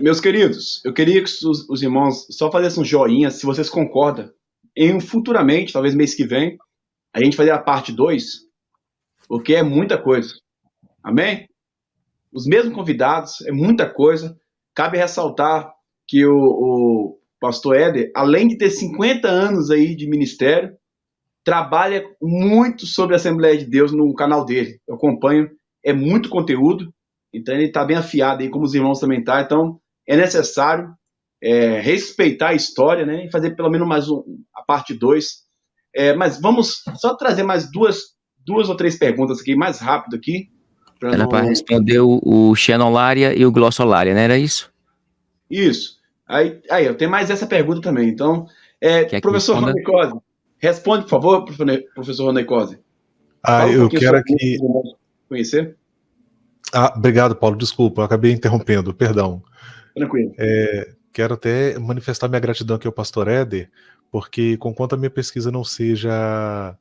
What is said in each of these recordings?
Meus queridos, eu queria que os irmãos só fizessem um joinha se vocês concordam. Futuramente, talvez mês que vem, a gente fazer a parte 2, porque é muita coisa. Amém? Os mesmos convidados, é muita coisa. Cabe ressaltar que o pastor Éder, além de ter 50 anos aí de ministério, trabalha muito sobre a Assembleia de Deus no canal dele. Eu acompanho, é muito conteúdo, então ele está bem afiado aí, como os irmãos também estão. Então é necessário respeitar a história, né, e fazer pelo menos a parte 2. Mas vamos só trazer mais duas ou três perguntas aqui, mais rápido aqui, para Era para não... responder o Xenolaria e o Glossolaria, não era isso? Isso. Aí eu tenho mais essa pergunta também. Então, Quer que professor responda? Rony Cosi, responde, por favor, professor Rony Cosi. Fala um Eu pouquinho quero sobre isso, aqui. para os irmãos conhecer. Obrigado, Paulo. Desculpa, eu acabei interrompendo, perdão. Tranquilo. Quero até manifestar minha gratidão aqui ao pastor Éder, porque, conquanto a minha pesquisa não seja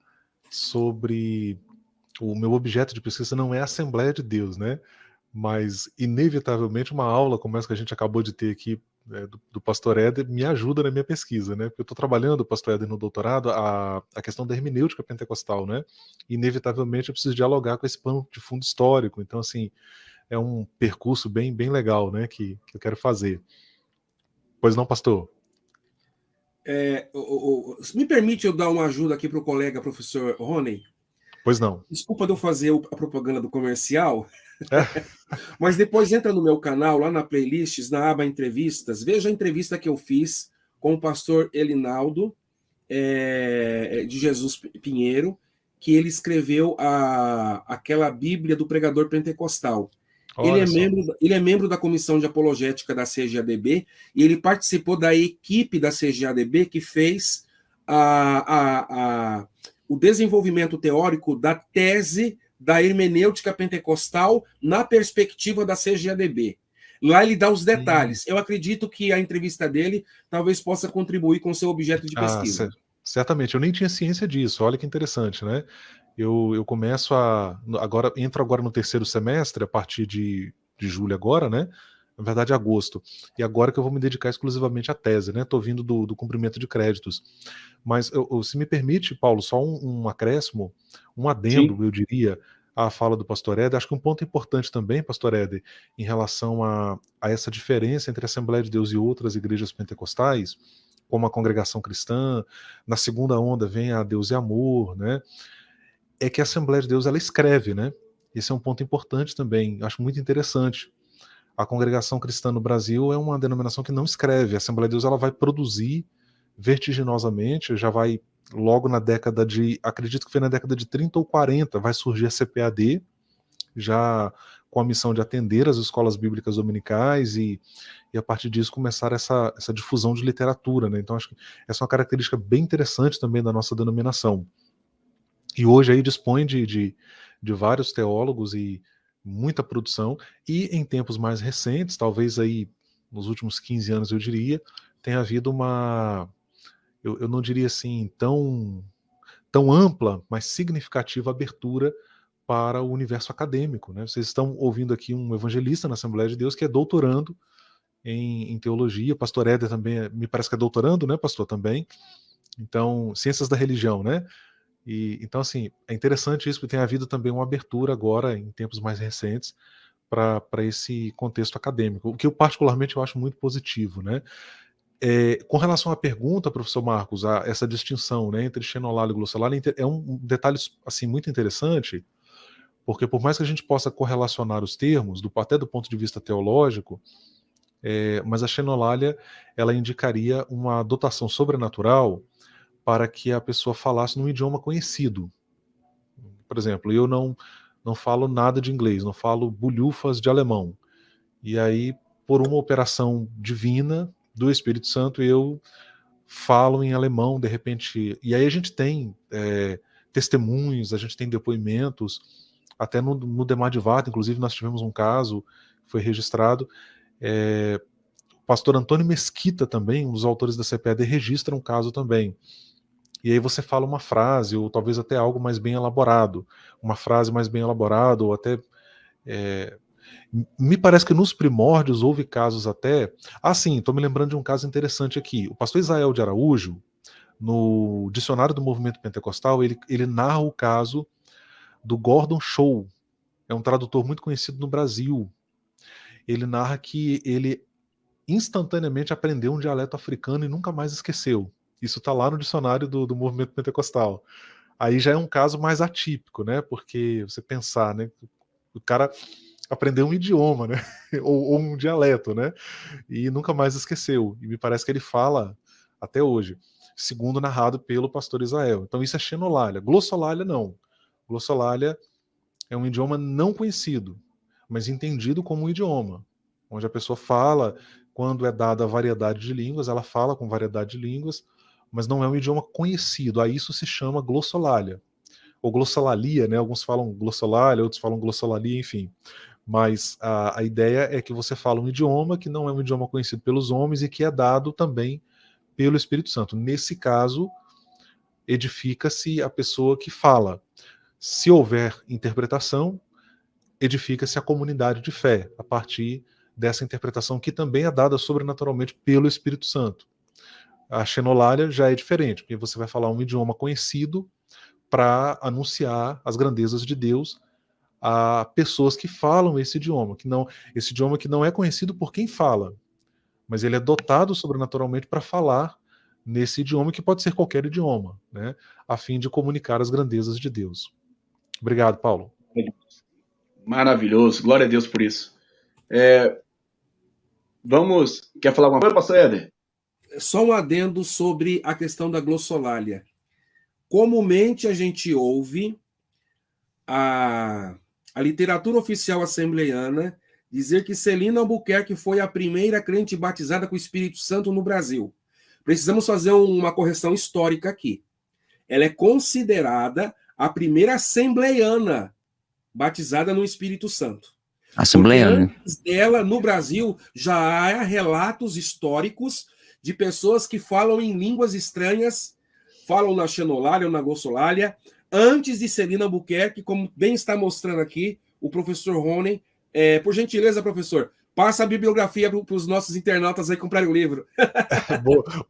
sobre. O meu objeto de pesquisa não é a Assembleia de Deus, né? Mas, inevitavelmente, uma aula como essa que a gente acabou de ter aqui, do pastor Éder, me ajuda na minha pesquisa, né? Porque eu estou trabalhando, pastor Éder, no doutorado, a questão da hermenêutica pentecostal, né? Inevitavelmente eu preciso dialogar com esse pano de fundo histórico. Então, assim, é um percurso bem, bem legal, né? Que eu quero fazer. Pois não, pastor? Me permite eu dar uma ajuda aqui para o colega professor Rony? Pois não. Desculpa de eu fazer a propaganda do comercial, É. mas depois entra no meu canal, lá na playlists, na aba entrevistas, veja a entrevista que eu fiz com o pastor Elinaldo de Jesus Pinheiro, que ele escreveu aquela Bíblia do Pregador Pentecostal. Ele é membro da comissão de apologética da CGADB e ele participou da equipe da CGADB que fez o desenvolvimento teórico da tese da hermenêutica pentecostal na perspectiva da CGADB. Lá ele dá os detalhes. Eu acredito que a entrevista dele talvez possa contribuir com o seu objeto de pesquisa. Certamente, eu nem tinha ciência disso. Olha que interessante, né? Eu começo entro agora no terceiro semestre, a partir de julho agora, né? Na verdade, agosto. E agora que eu vou me dedicar exclusivamente à tese, né? Estou vindo do cumprimento de créditos. Mas, se me permite, Paulo, só um acréscimo, um adendo, Sim. eu diria, à fala do pastor Éder. Acho que um ponto importante também, pastor Éder, em relação a essa diferença entre a Assembleia de Deus e outras igrejas pentecostais, como a Congregação Cristã, na segunda onda vem a Deus e Amor, né? É que a Assembleia de Deus, ela escreve, né? Esse é um ponto importante também, acho muito interessante. A Congregação Cristã no Brasil é uma denominação que não escreve. A Assembleia de Deus, ela vai produzir vertiginosamente, já vai logo na década acredito que foi na década de 30 ou 40, vai surgir a CPAD, já com a missão de atender as escolas bíblicas dominicais e a partir disso começar essa difusão de literatura, né? Então acho que essa é uma característica bem interessante também da nossa denominação. E hoje aí dispõe de vários teólogos e muita produção, e em tempos mais recentes, talvez aí nos últimos 15 anos eu diria, tem havido eu não diria assim tão ampla, mas significativa abertura para o universo acadêmico, né? Vocês estão ouvindo aqui um evangelista na Assembleia de Deus que é doutorando em teologia, pastor Éder também me parece que é doutorando, né, pastor, também. Então, ciências da religião, né? Então, assim, é interessante isso, porque tem havido também uma abertura agora, em tempos mais recentes, para esse contexto acadêmico, o que eu particularmente eu acho muito positivo, né? Com relação à pergunta, professor Marcos, essa distinção, né, entre xenolalia e glossolalia é um detalhe assim, muito interessante, porque por mais que a gente possa correlacionar os termos, até do ponto de vista teológico, mas a xenolalia ela indicaria uma dotação sobrenatural para que a pessoa falasse num idioma conhecido. Por exemplo, eu não falo nada de inglês, não falo bulhufas de alemão. E aí, por uma operação divina do Espírito Santo, eu falo em alemão, de repente. E aí a gente tem testemunhos, a gente tem depoimentos, até no Demadivato, inclusive nós tivemos um caso, foi registrado. O pastor Antônio Mesquita também, um dos autores da CPAD, registra um caso também. E aí você fala uma frase, ou talvez até algo mais bem elaborado, uma frase mais bem elaborada, ou até Me parece que nos primórdios houve casos até... Ah, sim, estou me lembrando de um caso interessante aqui. O pastor Israel de Araújo, no Dicionário do Movimento Pentecostal, ele narra o caso do Gordon Show. É um tradutor muito conhecido no Brasil. Ele narra que ele instantaneamente aprendeu um dialeto africano e nunca mais esqueceu. Isso está lá no dicionário do Movimento Pentecostal. Aí já é um caso mais atípico, né? Porque você pensar, né? O cara aprendeu um idioma, né? ou um dialeto, né? E nunca mais esqueceu. E me parece que ele fala até hoje, segundo narrado pelo pastor Israel. Então isso é xenolalia. Glossolalia não. Glossolalia é um idioma não conhecido, mas entendido como um idioma, onde a pessoa fala, quando é dada a variedade de línguas, ela fala com variedade de línguas, mas não é um idioma conhecido. A isso se chama glossolalia. Ou glossolalia, né? Alguns falam glossolalia, outros falam glossolalia, enfim. Mas a ideia é que você fala um idioma que não é um idioma conhecido pelos homens e que é dado também pelo Espírito Santo. Nesse caso, edifica-se a pessoa que fala. Se houver interpretação, edifica-se a comunidade de fé, a partir dessa interpretação que também é dada sobrenaturalmente pelo Espírito Santo. A xenolalia já é diferente, porque você vai falar um idioma conhecido para anunciar as grandezas de Deus a pessoas que falam esse idioma que não é conhecido por quem fala, mas ele é dotado sobrenaturalmente para falar nesse idioma, que pode ser qualquer idioma, né, a fim de comunicar as grandezas de Deus. Obrigado, Paulo. Maravilhoso, glória a Deus por isso. Quer falar alguma coisa, pastor Éder? Só um adendo sobre a questão da glossolalia. Comumente a gente ouve a literatura oficial assembleiana dizer que Celina Albuquerque foi a primeira crente batizada com o Espírito Santo no Brasil. Precisamos fazer uma correção histórica aqui. Ela é considerada a primeira assembleiana batizada no Espírito Santo. Assembleiana. Porque antes dela, no Brasil, já há relatos históricos de pessoas que falam em línguas estranhas, falam na xenolalia ou na glossolalia, antes de Celina Albuquerque, como bem está mostrando aqui o professor Rony. Por gentileza, professor, passa a bibliografia para os nossos internautas aí comprarem o livro.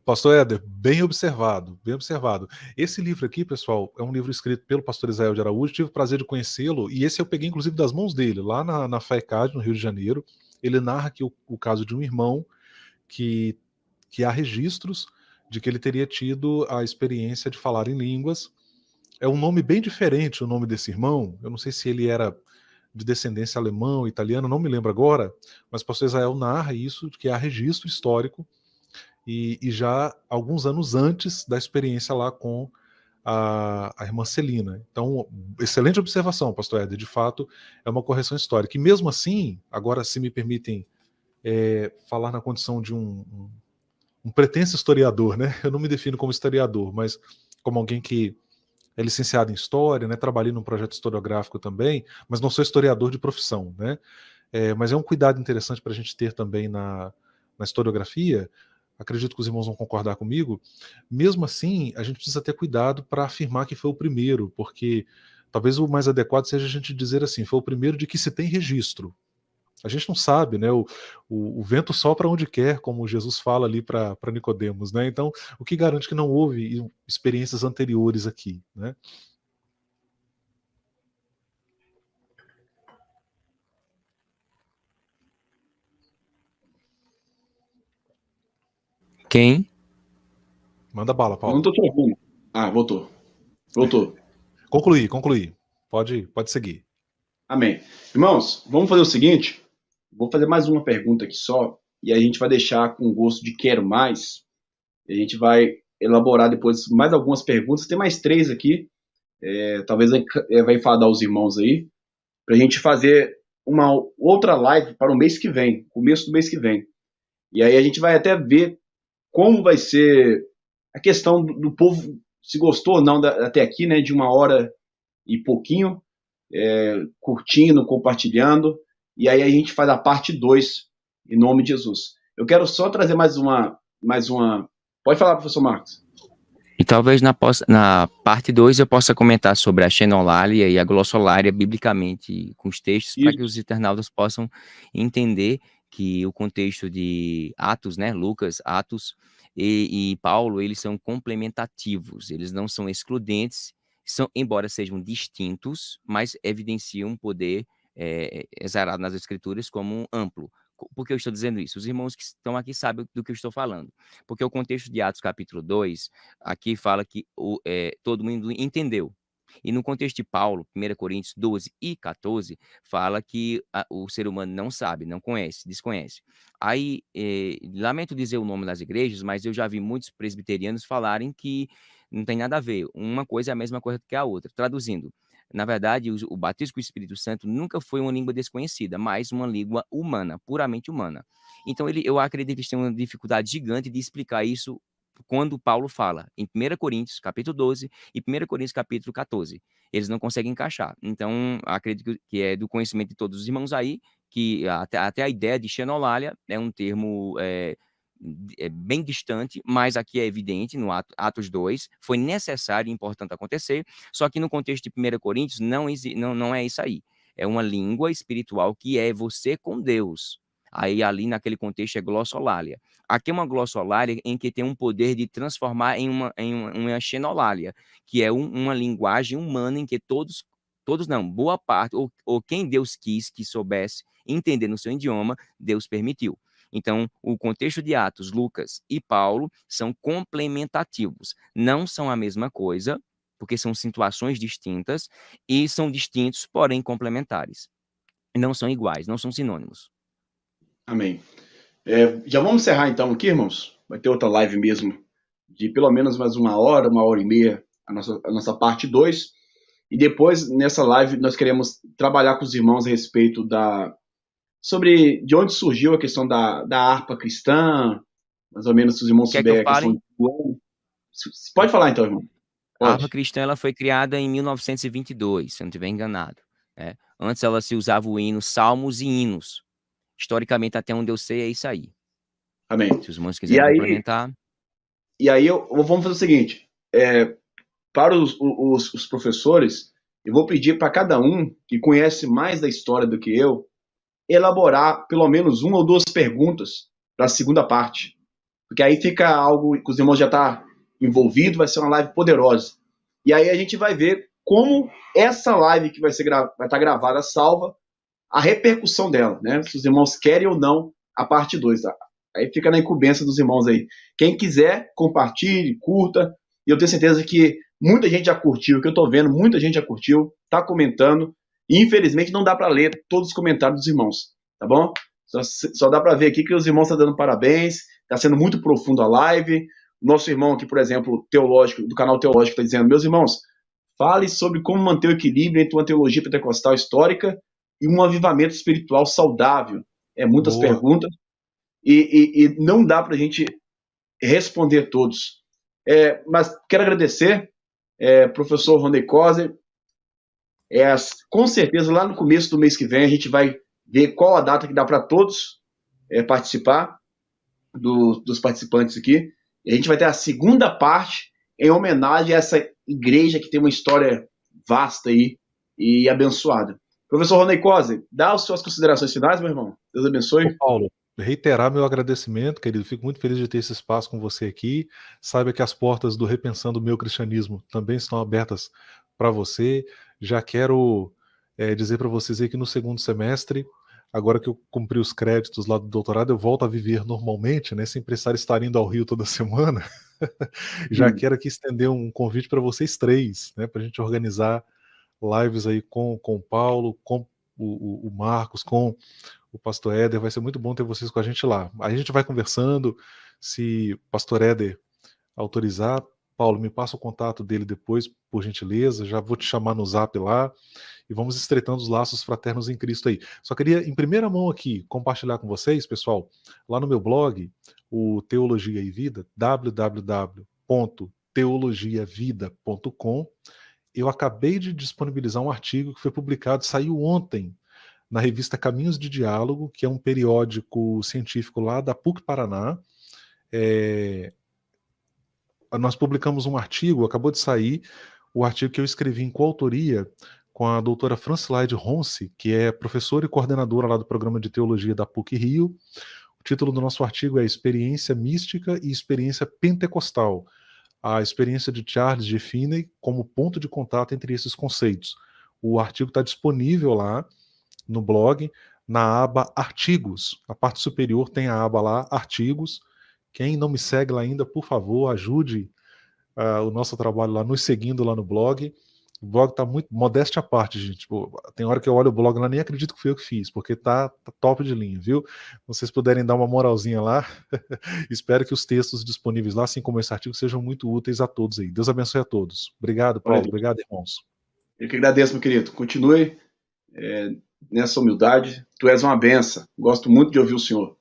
Pastor Éder, bem observado, bem observado. Esse livro aqui, pessoal, é um livro escrito pelo pastor Israel de Araújo, tive o prazer de conhecê-lo, e esse eu peguei inclusive das mãos dele, lá na FAECAD, no Rio de Janeiro. Ele narra aqui o caso de um irmão que há registros de que ele teria tido a experiência de falar em línguas. É um nome bem diferente o nome desse irmão, eu não sei se ele era de descendência alemã ou italiana, não me lembro agora, mas o pastor Israel narra isso, que há registro histórico, e já alguns anos antes da experiência lá com a irmã Celina. Então, excelente observação, pastor Éder, de fato é uma correção histórica. E mesmo assim, agora se me permitem falar na condição de um pretenso historiador, né? Eu não me defino como historiador, mas como alguém que é licenciado em História, né? Trabalhei num projeto historiográfico também, mas não sou historiador de profissão, né? Mas é um cuidado interessante para a gente ter também na historiografia. Acredito que os irmãos vão concordar comigo. Mesmo assim, a gente precisa ter cuidado para afirmar que foi o primeiro, porque talvez o mais adequado seja a gente dizer assim, foi o primeiro de que se tem registro. A gente não sabe, né? O vento sopra onde quer, como Jesus fala ali para Nicodemos, né? Então, o que garante que não houve experiências anteriores aqui, né? Quem? Manda bala, Paulo. Não tô te ouvindo. Voltou. Concluí. Pode seguir. Amém. Irmãos, vamos fazer o seguinte. Vou fazer mais uma pergunta aqui só, e a gente vai deixar com gosto de quero mais. A gente vai elaborar depois mais algumas perguntas. Tem mais 3 aqui. Talvez vai enfadar os irmãos aí, para a gente fazer uma outra live para o mês que vem, começo do mês que vem. E aí a gente vai até ver como vai ser a questão do povo, se gostou ou não até aqui, né, de 1 hora e pouquinho, curtindo, compartilhando, e aí a gente faz a parte 2, em nome de Jesus. Eu quero só trazer mais uma... Pode falar, professor Marcos. E talvez na parte 2 eu possa comentar sobre a xenolalia e a glossolalia biblicamente com os textos, para que Isso. os internautas possam entender que o contexto de Atos, né, Lucas, Atos e Paulo, eles são complementativos, eles não são excludentes, embora sejam distintos, mas evidenciam um poder exarado nas Escrituras como amplo. Por que eu estou dizendo isso? Os irmãos que estão aqui sabem do que eu estou falando. Porque o contexto de Atos capítulo 2, aqui fala que todo mundo entendeu. E no contexto de Paulo, 1 Coríntios 12 e 14, fala que o ser humano não sabe, não conhece, desconhece. Aí, lamento dizer o nome das igrejas, mas eu já vi muitos presbiterianos falarem que não tem nada a ver. Uma coisa é a mesma coisa que a outra. Traduzindo, na verdade, o batismo com o Espírito Santo nunca foi uma língua desconhecida, mas uma língua humana, puramente humana. Então, eu acredito que eles têm uma dificuldade gigante de explicar isso quando Paulo fala em 1 Coríntios, capítulo 12, e 1 Coríntios, capítulo 14. Eles não conseguem encaixar. Então, acredito que é do conhecimento de todos os irmãos aí, que até a ideia de xenolalia é um termo bem distante, mas aqui é evidente, no Atos 2, foi necessário e importante acontecer, só que no contexto de 1 Coríntios não é isso aí. É uma língua espiritual que é você com Deus. Aí ali naquele contexto é glossolalia. Aqui é uma glossolalia em que tem um poder de transformar em uma xenolalia, que é uma linguagem humana em que todos não, boa parte, ou quem Deus quis que soubesse entender no seu idioma, Deus permitiu. Então, o contexto de Atos, Lucas e Paulo são complementativos. Não são a mesma coisa, porque são situações distintas e são distintos, porém complementares. Não são iguais, não são sinônimos. Amém. Já vamos encerrar então aqui, irmãos. Vai ter outra live mesmo, de pelo menos mais uma hora e meia, a nossa parte 2. E depois, nessa live, nós queremos trabalhar com os irmãos a respeito sobre de onde surgiu a questão da harpa cristã, mais ou menos, se os irmãos Quer que eu souberem a questão fale? de... Pode falar então, irmão. A Pode. harpa cristã ela foi criada em 1922, se eu não estiver enganado. Né? Antes ela se usava o hino, salmos e hinos. Historicamente, até onde eu sei, é isso aí. Amém. Se os irmãos E quiserem aí, complementar. vamos fazer o seguinte, para os professores, eu vou pedir para cada um que conhece mais da história do que eu, elaborar pelo menos uma ou duas perguntas para a segunda parte. Porque aí fica algo que os irmãos já estão envolvidos, vai ser uma live poderosa. E aí a gente vai ver como essa live que vai estar gravada, salva, a repercussão dela, né? Se os irmãos querem ou não a parte 2. Tá? Aí fica na incumbência dos irmãos aí. Quem quiser, compartilhe, curta. E eu tenho certeza que muita gente já curtiu, que eu estou vendo, muita gente já curtiu, está comentando. E infelizmente não dá para ler todos os comentários dos irmãos, tá bom? Só dá para ver aqui que os irmãos estão dando parabéns, está sendo muito profundo a live. O nosso irmão aqui, por exemplo, teológico, do canal teológico, está dizendo: meus irmãos, fale sobre como manter o equilíbrio entre uma teologia pentecostal histórica e um avivamento espiritual saudável. Muitas Boa. perguntas e não dá para a gente responder todos. Mas quero agradecer, professor Rondei Coser. Com certeza, lá no começo do mês que vem, a gente vai ver qual a data que dá para todos participar, dos participantes aqui. E a gente vai ter a segunda parte em homenagem a essa igreja que tem uma história vasta aí e abençoada. Professor Rondei Coser, dá as suas considerações finais, meu irmão. Deus abençoe. Ô, Paulo, reiterar meu agradecimento, querido. Fico muito feliz de ter esse espaço com você aqui. Saiba que as portas do Repensando o Meu Cristianismo também estão abertas para você. Já quero dizer para vocês aí que no segundo semestre, agora que eu cumpri os créditos lá do doutorado, eu volto a viver normalmente, né, sem precisar estar indo ao Rio toda semana. Já quero aqui estender um convite para vocês três, né, para a gente organizar lives aí com o Paulo, com o Marcos, com o pastor Éder. Vai ser muito bom ter vocês com a gente lá. A gente vai conversando, se o pastor Éder autorizar. Paulo, me passa o contato dele depois, por gentileza, já vou te chamar no zap lá, e vamos estreitando os laços fraternos em Cristo aí. Só queria, em primeira mão aqui, compartilhar com vocês, pessoal, lá no meu blog, o Teologia e Vida, www.teologiavida.com, eu acabei de disponibilizar um artigo que foi publicado, saiu ontem, na revista Caminhos de Diálogo, que é um periódico científico lá da PUC Paraná. nós publicamos um artigo, acabou de sair, o artigo que eu escrevi em coautoria com a doutora Francilaide Ronce, que é professora e coordenadora lá do programa de teologia da PUC-Rio. O título do nosso artigo é Experiência Mística e Experiência Pentecostal. A experiência de Charles G. Finney como ponto de contato entre esses conceitos. O artigo está disponível lá no blog, na aba Artigos. Na parte superior tem a aba lá, Artigos. Quem não me segue lá ainda, por favor, ajude o nosso trabalho lá, nos seguindo lá no blog. O blog tá muito, modéstia à parte, gente. Tipo, tem hora que eu olho o blog lá, nem acredito que fui eu que fiz, porque tá top de linha, viu? Se vocês puderem dar uma moralzinha lá, espero que os textos disponíveis lá, assim como esse artigo, sejam muito úteis a todos aí. Deus abençoe a todos. Obrigado, Paulo. Obrigado, irmãos. Eu que agradeço, meu querido. Continue nessa humildade. Tu és uma benção. Gosto muito de ouvir o senhor.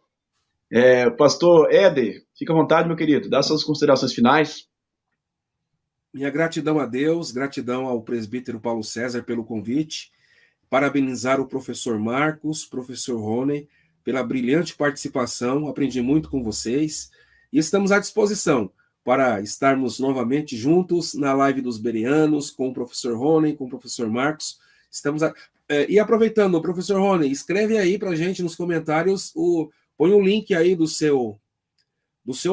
Pastor Éder, fica à vontade, meu querido. Dá suas considerações finais. Minha gratidão a Deus, gratidão ao presbítero Paulo César pelo convite, parabenizar o professor Marcos, professor Rony, pela brilhante participação, aprendi muito com vocês, e estamos à disposição para estarmos novamente juntos na live dos Bereanos, com o professor Rony, com o professor Marcos. E aproveitando, professor Rony, escreve aí para a gente nos comentários, põe um link aí do seu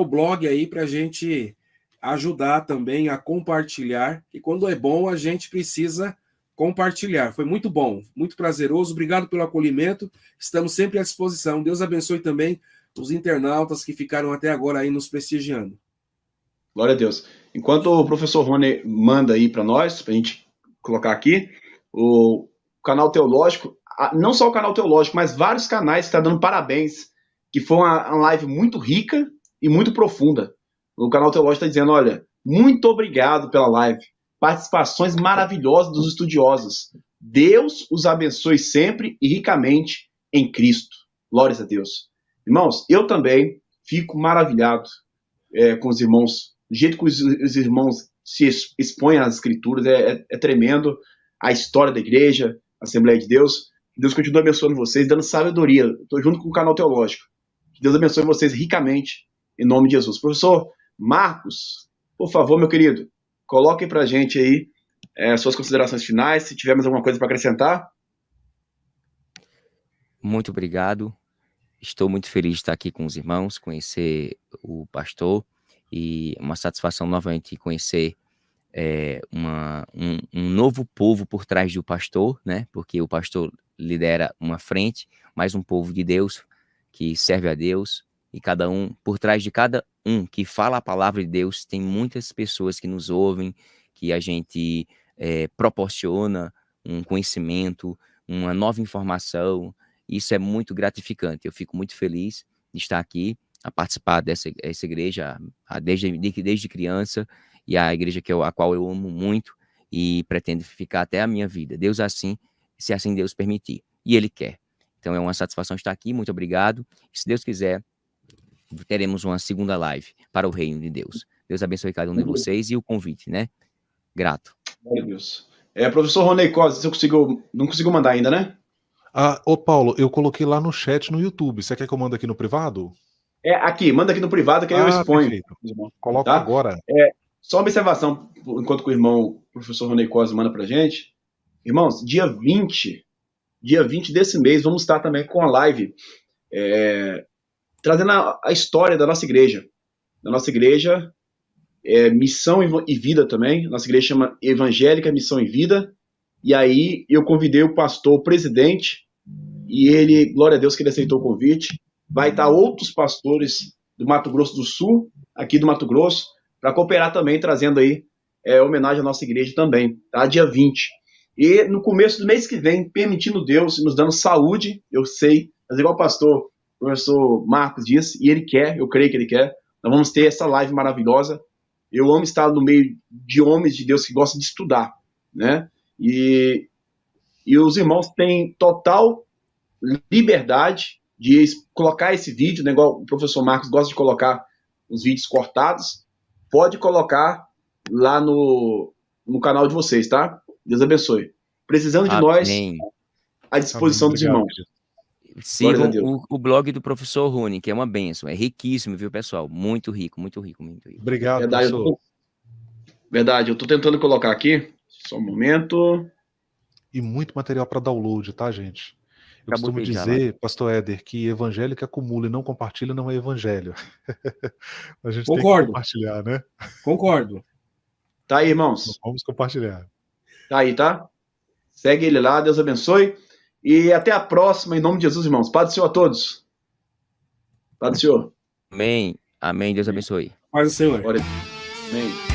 blog aí para a gente ajudar também a compartilhar, e quando é bom a gente precisa compartilhar. Foi muito bom, muito prazeroso, obrigado pelo acolhimento, estamos sempre à disposição. Deus abençoe também os internautas que ficaram até agora aí nos prestigiando. Glória a Deus. Enquanto o professor Rony manda aí para nós, para a gente colocar aqui, o canal teológico, não só o canal teológico, mas vários canais que estão dando parabéns, que foi uma live muito rica e muito profunda. O canal teológico está dizendo, olha, muito obrigado pela live, participações maravilhosas dos estudiosos. Deus os abençoe sempre e ricamente em Cristo. Glórias a Deus. Irmãos, eu também fico maravilhado com os irmãos, do jeito que os irmãos se expõem às escrituras, é tremendo a história da igreja, a Assembleia de Deus. Que Deus continue abençoando vocês, dando sabedoria. Estou junto com o canal teológico. Que Deus abençoe vocês ricamente, em nome de Jesus. Professor Marcos, por favor, meu querido, coloque para a gente aí suas considerações finais, se tiver mais alguma coisa para acrescentar. Muito obrigado. Estou muito feliz de estar aqui com os irmãos, conhecer o pastor, e uma satisfação novamente conhecer um novo povo por trás do pastor, né? Porque o pastor lidera uma frente, mas um povo de Deus que serve a Deus, e cada um, por trás de cada um que fala a palavra de Deus, tem muitas pessoas que nos ouvem, que a gente proporciona um conhecimento, uma nova informação. Isso é muito gratificante. Eu fico muito feliz de estar aqui, a participar dessa igreja desde criança, e a igreja a qual eu amo muito e pretendo ficar até a minha vida. Deus assim, se assim Deus permitir. E Ele quer. Então é uma satisfação estar aqui. Muito obrigado. E se Deus quiser, teremos uma segunda live para o reino de Deus. Deus abençoe cada um de vocês e o convite, né? Grato. Glória a Deus. Professor Rony Costa, não conseguiu mandar ainda, né? Ô Paulo, eu coloquei lá no chat no YouTube. Você quer que eu mande aqui no privado? Aqui, manda aqui no privado que aí eu exponho. Perfeito. Coloco tá? agora. Só uma observação, enquanto que o professor Rony Costa manda pra gente. Irmãos, dia 20 desse mês, vamos estar também com a live trazendo a história da nossa igreja. Da nossa igreja, Missão e Vida também. Nossa igreja chama Evangélica Missão e Vida. E aí eu convidei o pastor, o presidente, e ele, glória a Deus que ele aceitou o convite. Vai estar outros pastores do Mato Grosso do Sul, aqui do Mato Grosso, para cooperar também, trazendo aí homenagem à nossa igreja também, tá? Dia 20. E no começo do mês que vem, permitindo Deus, nos dando saúde, eu sei, mas igual o professor Marcos disse, e ele quer, eu creio que ele quer, nós vamos ter essa live maravilhosa. Eu amo estar no meio de homens de Deus que gostam de estudar, né? E os irmãos têm total liberdade de colocar esse vídeo, né, igual o professor Marcos gosta de colocar os vídeos cortados, pode colocar lá no canal de vocês, tá? Deus abençoe. Precisando de nós, à disposição dos irmãos. sigam Deus. o blog do professor Rony, que é uma bênção. É riquíssimo, viu, pessoal? Muito rico, muito rico, muito rico. Obrigado, Verdade, professor. Verdade, eu tô tentando colocar aqui. Só um momento. E muito material para download, tá, gente? Eu Acabou costumo de já, dizer, pastor Éder, que evangelho que acumula e não compartilha não é evangelho. A gente tem que Concordo. compartilhar, né? Concordo. Tá aí, irmãos. Vamos compartilhar. Tá aí, tá? Segue ele lá, Deus abençoe. E até a próxima, em nome de Jesus, irmãos. Paz do Senhor a todos. Paz do Senhor. Amém. Amém. Deus abençoe. Paz do Senhor. Glória a Deus. Amém.